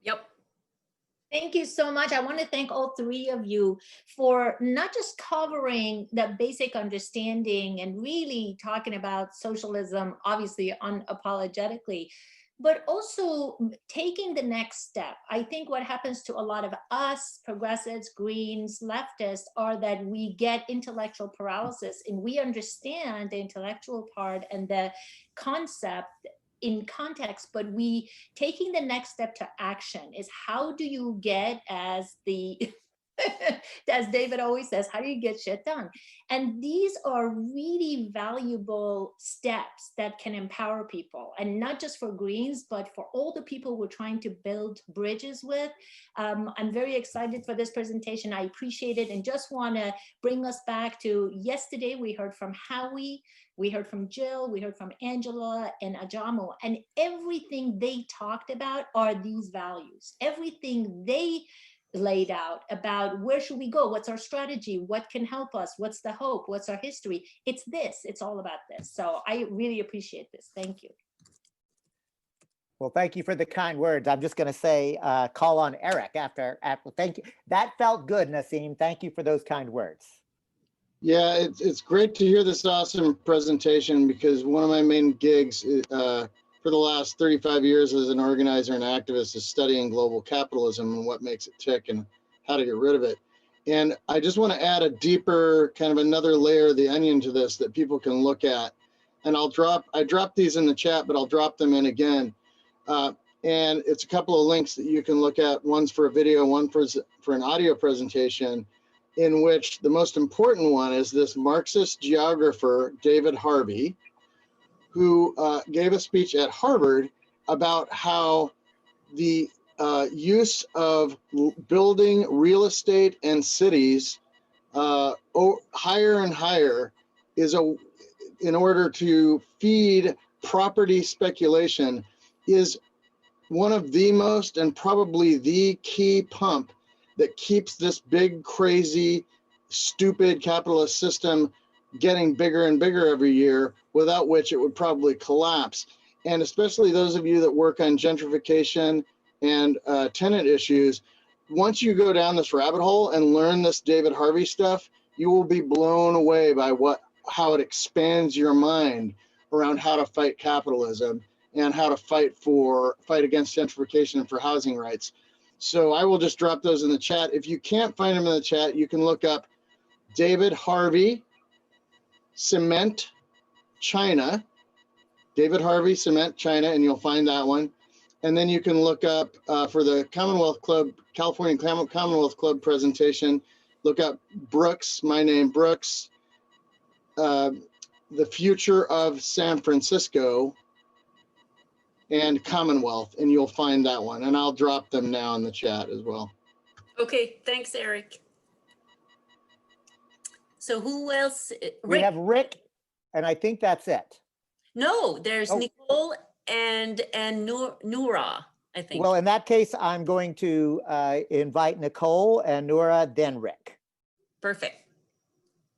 Yep. Thank you so much. I want to thank all 3 of you for not just covering the basic understanding and really talking about socialism, obviously unapologetically, but also taking the next step. I think what happens to a lot of us, progressives, Greens, leftists, are that we get intellectual paralysis, and we understand the intellectual part and the concept in context, but we taking the next step to action is how do you get, as the as David always says, how do you get shit done? And these are really valuable steps that can empower people, and not just for Greens, but for all the people we're trying to build bridges with. I'm very excited for this presentation. I appreciate it, and just want to bring us back to yesterday. We heard from Howie, we heard from Jill, we heard from Angela and Ajamu, and everything they talked about are these values. Everything they laid out about where should we go, what's our strategy, what can help us, what's the hope, what's our history. It's this, it's all about this. So I really appreciate this. Thank you. Well, thank you for the kind words. I'm just going to say, call on Eric after. Thank you. That felt good, Nassim. Thank you for those kind words. Yeah, it's great to hear this awesome presentation, because one of my main gigs for the last 35 years as an organizer and activist is studying global capitalism and what makes it tick and how to get rid of it. And I just want to add a deeper, kind of another layer of the onion to this that people can look at. And I dropped these in the chat, but I'll drop them in again. And it's a couple of links that you can look at. One's for a video, one for an audio presentation, in which the most important one is this Marxist geographer, David Harvey, who gave a speech at Harvard about how the use of building real estate and cities higher and higher is in order to feed property speculation, is one of the most, and probably the key pump that keeps this big, crazy, stupid capitalist system getting bigger and bigger every year, without which it would probably collapse. And especially those of you that work on gentrification and tenant issues, once you go down this rabbit hole and learn this David Harvey stuff, you will be blown away by how it expands your mind around how to fight capitalism and how to fight against gentrification and for housing rights. So I will just drop those in the chat. If you can't find them in the chat, you can look up David Harvey Cement China, David Harvey Cement China, and you'll find that one. And then you can look up for the Commonwealth Club, California Commonwealth Club presentation, look up Brooks, my name Brooks, The Future of San Francisco, and Commonwealth, and you'll find that one. And I'll drop them now in the chat as well. Okay, thanks, Eric. So who else? We have Rick, and I think that's it. No, there's Nicole and Noura, I think. Well, in that case, I'm going to invite Nicole and Noura, then Rick. Perfect.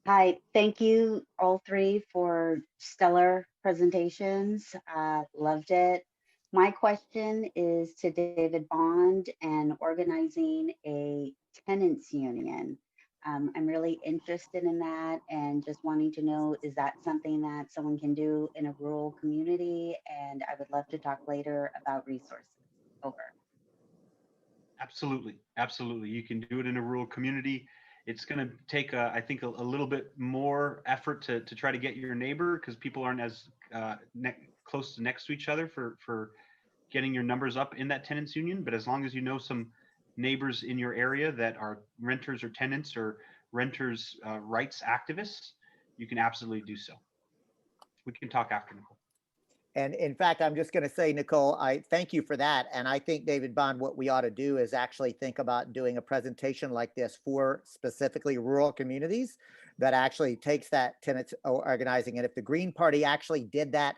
Hi, thank you all three for stellar presentations. Loved it. My question is to David Bond and organizing a tenants union. I'm really interested in that and just wanting to know, is that something that someone can do in a rural community? And I would love to talk later about resources. Over. Absolutely, absolutely. You can do it in a rural community. It's going to take, I think, a little bit more effort to try to get your neighbor, because people aren't as close to next to each other for getting your numbers up in that tenants union. But as long as you know some neighbors in your area that are renters or tenants or renters rights activists, you can absolutely do so. We can talk after, Nicole. And in fact, I'm just going to say, Nicole, I thank you for that. And I think, David Bond, what we ought to do is actually think about doing a presentation like this for specifically rural communities that actually takes that tenants organizing. And if the Green Party actually did that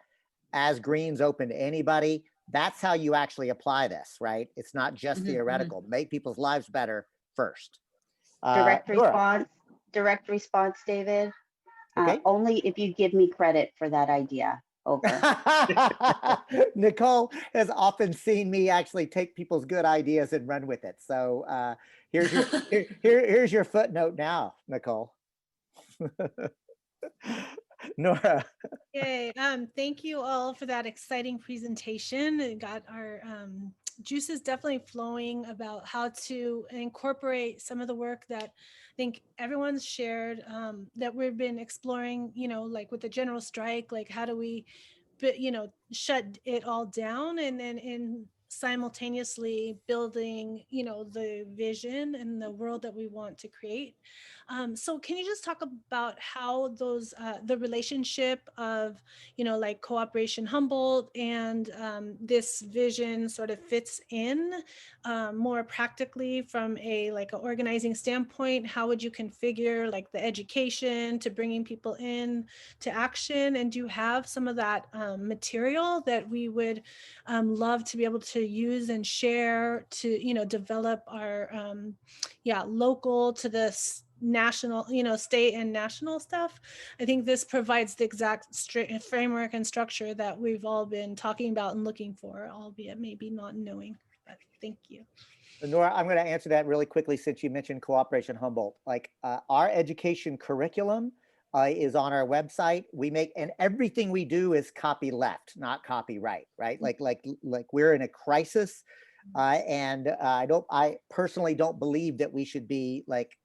as Greens open to anybody, that's how you actually apply this, right? It's not just theoretical. Make people's lives better first. Direct response, David. Okay. Only if you give me credit for that idea. Over. Nicole has often seen me actually take people's good ideas and run with it. So here's your footnote now, Nicole. Noura. Yay. Thank you all for that exciting presentation. It got our juices definitely flowing about how to incorporate some of the work that I think everyone's shared, that we've been exploring, you know, like with the general strike, like how do we but shut it all down, and then simultaneously building the vision and the world that we want to create. So can you just talk about how those the relationship of like Cooperation Humboldt and this vision sort of fits in more practically from a organizing standpoint? How would you configure like the education to bringing people in to action? And do you have some of that material that we would love to be able to use and share to develop our local to this national, state and national stuff? I think this provides the exact framework and structure that we've all been talking about and looking for, albeit maybe not knowing. But thank you. Nora, I'm going to answer that really quickly since you mentioned Cooperation Humboldt. Like our education curriculum is on our website. We make, and everything we do is copy left, not copyright, right? Like we're in a crisis, and I personally don't believe that we should be like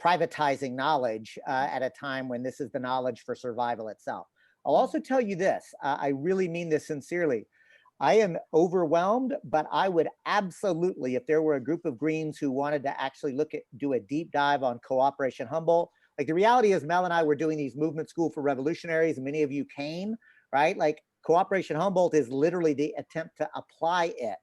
privatizing knowledge at a time when this is the knowledge for survival itself. I'll also tell you this, I really mean this sincerely. I am overwhelmed, but I would absolutely, if there were a group of Greens who wanted to actually do a deep dive on Cooperation Humboldt. Like the reality is Mel and I were doing these movement school for revolutionaries, and many of you came, right? Like Cooperation Humboldt is literally the attempt to apply it.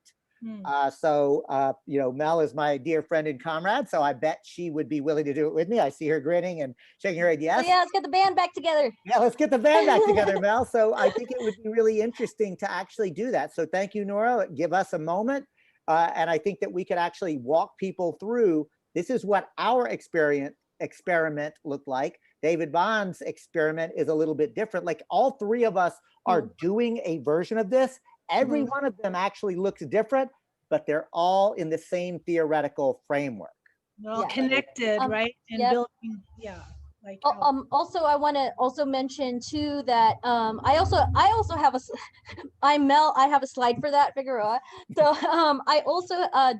Mel is my dear friend and comrade, so I bet she would be willing to do it with me. I see her grinning and shaking her head, yes. So yeah, let's get the band back together. Yeah, let's get the band back together, Mel. So I think it would be really interesting to actually do that. So thank you, Nora. Give us a moment. And I think that we could actually walk people through, this is what our experiment looked like. David Bond's experiment is a little bit different. Like all three of us are doing a version of this. Every one of them actually looks different, but they're all in the same theoretical framework. They're all connected, right? And building, like also I want to also mention too that I also have I have a slide for that, Figueroa. So I also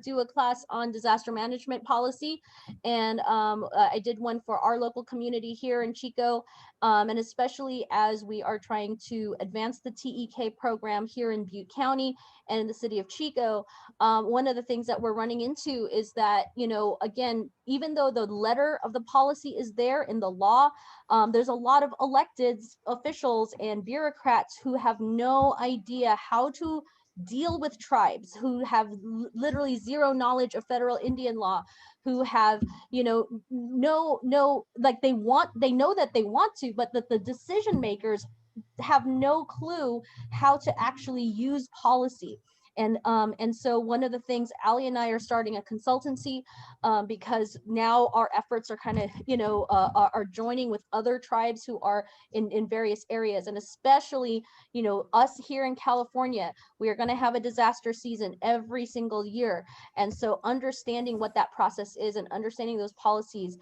do a class on disaster management policy, and I did one for our local community here in Chico, and especially as we are trying to advance the TEK program here in Butte County and in the city of Chico. One of the things that we're running into is that, again, even though the letter of the policy is there in the law, there's a lot of elected officials and bureaucrats who have no idea how to deal with tribes, who have literally zero knowledge of federal Indian law, who have, they know that they want to, but that the decision makers have no clue how to actually use policy. And so one of the things, Ali and I are starting a consultancy because now our efforts are kind of, are joining with other tribes who are in various areas. And especially, us here in California, we are going to have a disaster season every single year. And so understanding what that process is and understanding those policies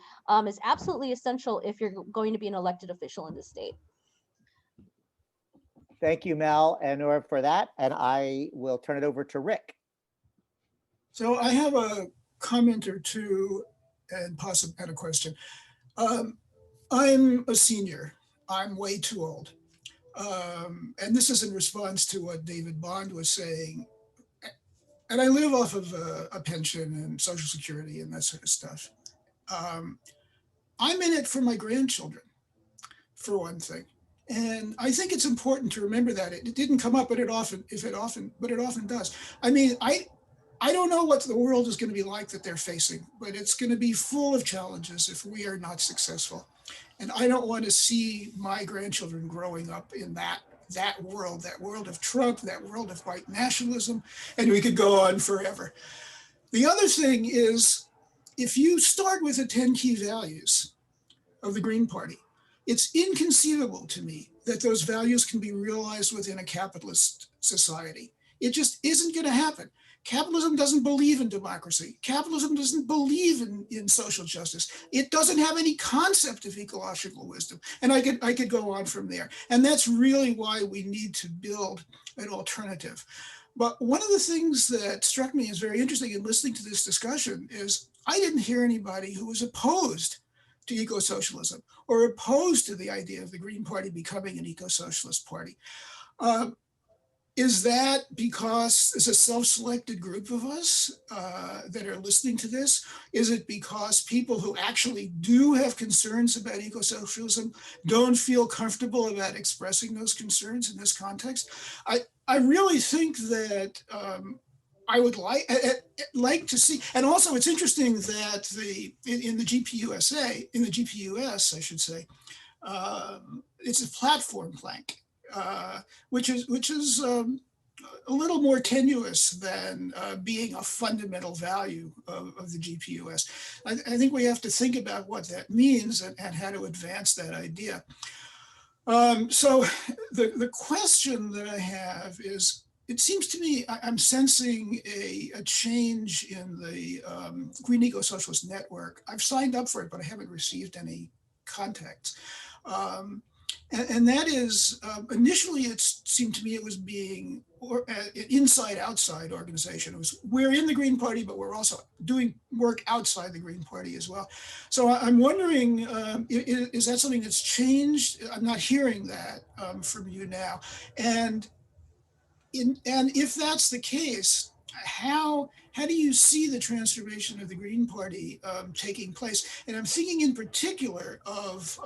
is absolutely essential if you're going to be an elected official in the state. Thank you, Mel and Nora, for that. And I will turn it over to Rick. So I have a comment or two and possibly a question. I'm a senior. I'm way too old. And this is in response to what David Bond was saying. And I live off of a pension and Social Security and that sort of stuff. I'm in it for my grandchildren, for one thing. And I think it's important to remember that it didn't come up, but it often does. I mean, I don't know what the world is going to be like that they're facing, but it's going to be full of challenges if we are not successful. And I don't want to see my grandchildren growing up in that world of Trump, that world of white nationalism, and we could go on forever. The other thing is, if you start with the 10 key values of the Green Party, it's inconceivable to me that those values can be realized within a capitalist society. It just isn't going to happen. Capitalism doesn't believe in democracy. Capitalism doesn't believe in social justice. It doesn't have any concept of ecological wisdom. And I could go on from there. And that's really why we need to build an alternative. But one of the things that struck me as very interesting in listening to this discussion is I didn't hear anybody who was opposed to eco-socialism or opposed to the idea of the Green Party becoming an eco-socialist party. Is that because it's a self-selected group of us that are listening to this? Is it because people who actually do have concerns about eco-socialism don't feel comfortable about expressing those concerns in this context? I really think that I would like to see, and also it's interesting that in the GPUS, I should say, it's a platform plank. Which is a little more tenuous than being a fundamental value of the GPUS. I think we have to think about what that means and how to advance that idea. So the question that I have is, it seems to me I'm sensing a change in the Green Eco-Socialist Network. I've signed up for it, but I haven't received any contacts. And that is, initially it seemed to me it was being an inside-outside organization. It was, we're in the Green Party, but we're also doing work outside the Green Party as well. So I'm wondering, is that something that's changed? I'm not hearing that from you now. And if that's the case, how do you see the transformation of the Green Party taking place? And I'm thinking in particular of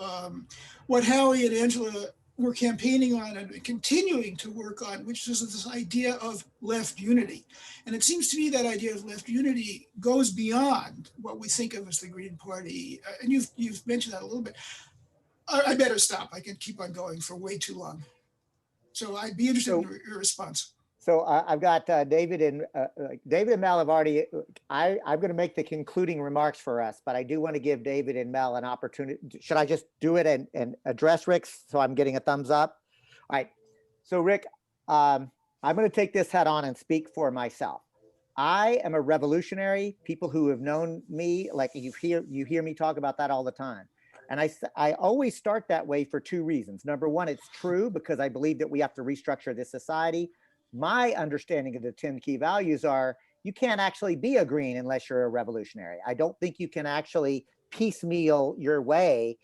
what Howie and Angela were campaigning on and continuing to work on, which is this idea of left unity. And it seems to me that idea of left unity goes beyond what we think of as the Green Party. And you've mentioned that a little bit. I better stop. I can keep on going for way too long. So I'd be interested in your response. So I've got David and Mel have already, I'm going to make the concluding remarks for us, but I do want to give David and Mel an opportunity. Should I just do it and address Rick's so I'm getting a thumbs up? All right. So Rick, I'm going to take this head on and speak for myself. I am a revolutionary. People who have known me, like you hear me talk about that all the time. And I always start that way for two reasons. Number one, it's true because I believe that we have to restructure this society. My understanding of the 10 key values are you can't actually be a green unless you're a revolutionary. I don't think you can actually piecemeal your way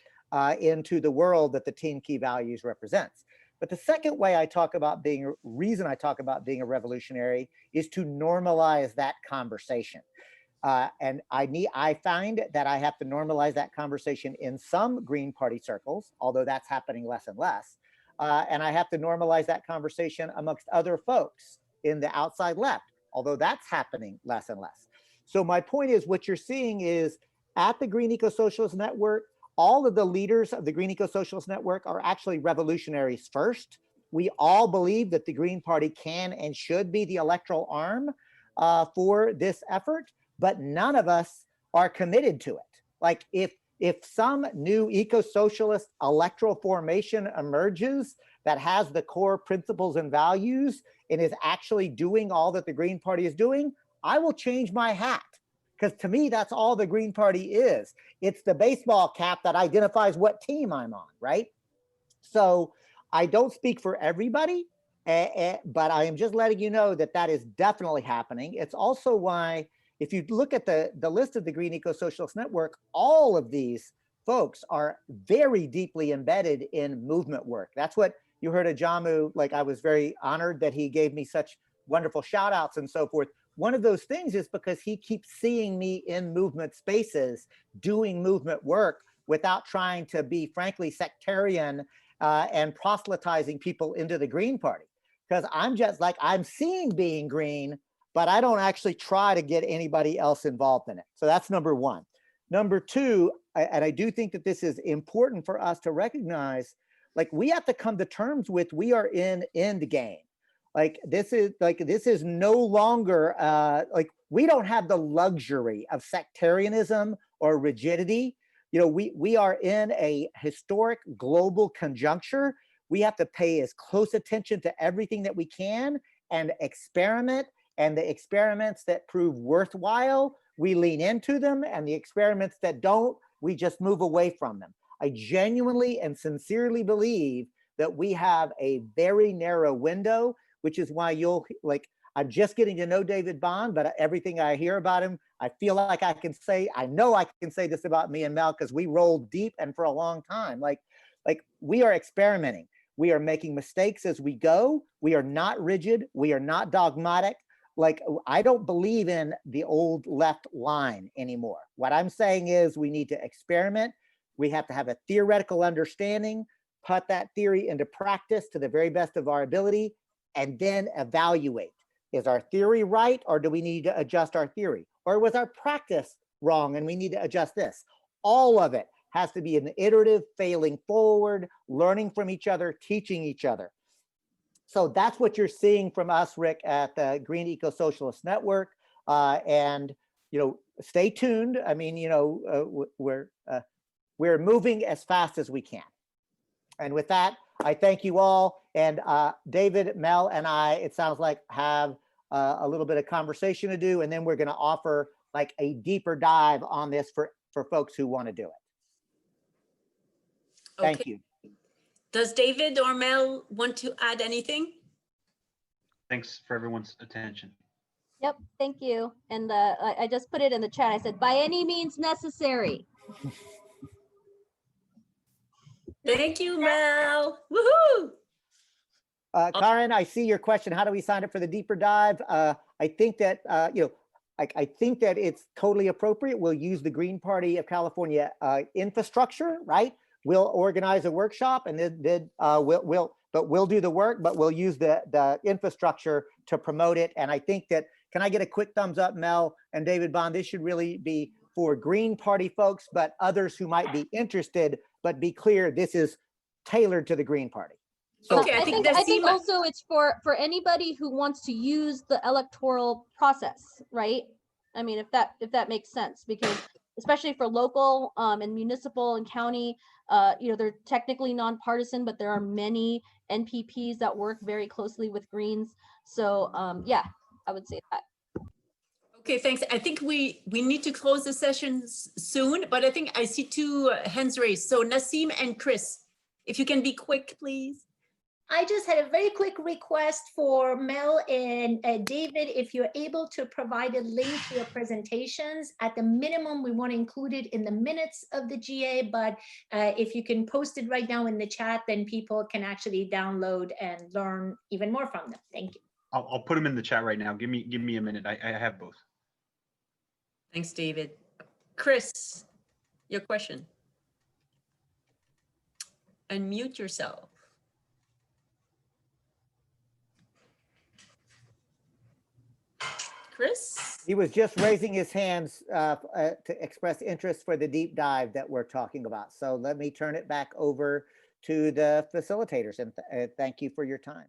into the world that the 10 key values represents. But the second way I talk about reason I talk about being a revolutionary is to normalize that conversation. And I find that I have to normalize that conversation in some Green Party circles, although that's happening less and less. And I have to normalize that conversation amongst other folks in the outside left, although that's happening less and less. So my point is, what you're seeing is at the Green Eco-Socialist Network, all of the leaders of the Green Eco-Socialist Network are actually revolutionaries first. We all believe that the Green Party can and should be the electoral arm for this effort, but none of us are committed to it. Like if some new eco-socialist electoral formation emerges that has the core principles and values and is actually doing all that the Green Party is doing, I will change my hat. Because to me, that's all the Green Party is. It's the baseball cap that identifies what team I'm on, right? So I don't speak for everybody, but I am just letting you know that that is definitely happening. It's also why, if you look at the list of the Green Eco-Socialist Network, all of these folks are very deeply embedded in movement work. That's what you heard of Jamu. Like, I was very honored that he gave me such wonderful shout outs and so forth. One of those things is because he keeps seeing me in movement spaces, doing movement work without trying to be, frankly, sectarian and proselytizing people into the Green Party. Because I'm just like, I'm seeing being green, but I don't actually try to get anybody else involved in it. So that's number one. Number two, and I do think that this is important for us to recognize, like, we have to come to terms with, we are in end game. This is no longer, we don't have the luxury of sectarianism or rigidity. You know, we are in a historic global conjuncture. We have to pay as close attention to everything that we can and experiment. And the experiments that prove worthwhile, we lean into them. And the experiments that don't, we just move away from them. I genuinely and sincerely believe that we have a very narrow window, which is why I'm just getting to know David Bond, but everything I hear about him, I feel like I know I can say this about me and Mel, because we rolled deep and for a long time. Like we are experimenting. We are making mistakes as we go. We are not rigid. We are not dogmatic. Like, I don't believe in the old left line anymore. What I'm saying is we need to experiment. We have to have a theoretical understanding, put that theory into practice to the very best of our ability, and then evaluate. Is our theory right, or do we need to adjust our theory? Or was our practice wrong and we need to adjust this? All of it has to be an iterative, failing forward, learning from each other, teaching each other. So that's what you're seeing from us, Rick, at the Green Eco-Socialist Network. And, stay tuned. I mean, we're moving as fast as we can. And with that, I thank you all. And David, Mel, and I, it sounds like, have a little bit of conversation to do. And then we're going to offer like a deeper dive on this for folks who want to do it. Thank you. Does David or Mel want to add anything? Thanks for everyone's attention. Yep, thank you. And I just put it in the chat. I said, by any means necessary. Thank you, Mel. Woohoo! Karen, I see your question. How do we sign up for the deeper dive? I think that, I think that it's totally appropriate. We'll use the Green Party of California infrastructure, right? We'll organize a workshop, and then we'll do the work, but we'll use the infrastructure to promote it. And I think that, can I get a quick thumbs up, Mel and David Bond? This should really be for Green Party folks, but others who might be interested, but be clear, this is tailored to the Green Party. So, Okay, I think also it's for anybody who wants to use the electoral process, right? I mean, if that makes sense, because especially for local and municipal and county, they're technically nonpartisan, but there are many NPPs that work very closely with Greens. So yeah, I would say that. Okay, thanks. I think we need to close the session soon, but I think I see two hands raised. So Nassim and Chris, if you can be quick, please. I just had a very quick request for Mel and David, if you're able to provide a link to your presentations. At the minimum, we want to include it in the minutes of the GA, but if you can post it right now in the chat, then people can actually download and learn even more from them. Thank you. I'll put them in the chat right now. Give me a minute. I have both. Thanks, David. Chris, your question. Unmute yourself. Chris? he was just raising his hands to express interest for the deep dive that we're talking about. So let me turn it back over to the facilitators, and thank you for your time.